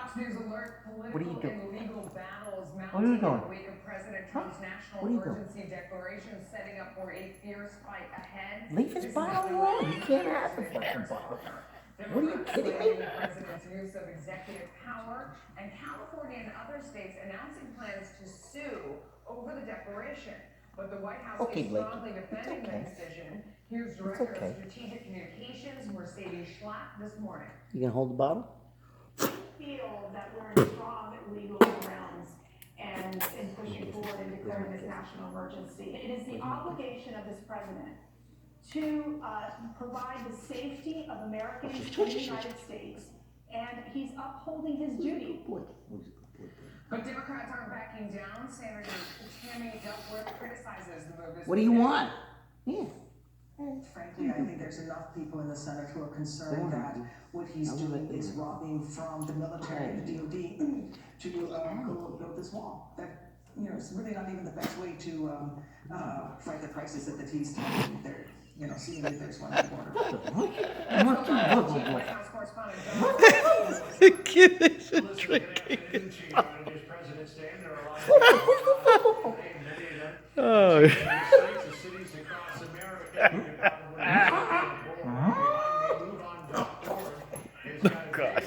Fox News alert: What are you political doing? and legal battles What are you mounting in doing? the wake of President Trump's national What are you doing? emergency declaration, setting up for a fierce fight ahead. Leave his bottle alone. You can't have the fucking bottle. What are you kidding me? The president's use of executive power, and California and other states announcing plans to sue over the declaration. But the White House Okay, is Blake. strongly defending the decision. Here's Director of Strategic Communications Mercedes Schlatt this morning. You gonna hold the bottle? Feel that we're in strong legal grounds and in pushing forward and declaring this national emergency. It is the obligation of this president to provide the safety of Americans in the United States, and he's upholding his duty. But Democrats aren't backing down. Senator Tammy Duckworth criticizes the move. What do you want? Yeah. Frankly, I think there's enough people in the Senate who are concerned that what he's doing is robbing from the military, the DOD, to go build this wall. That, you know, it's really not even the best way to fight the crisis that he's taking there. You know, seeing that there's one at the border. White House correspondent The kid is drinking. Oh. God.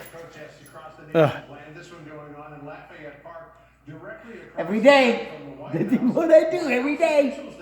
Every day. That's what I do every day.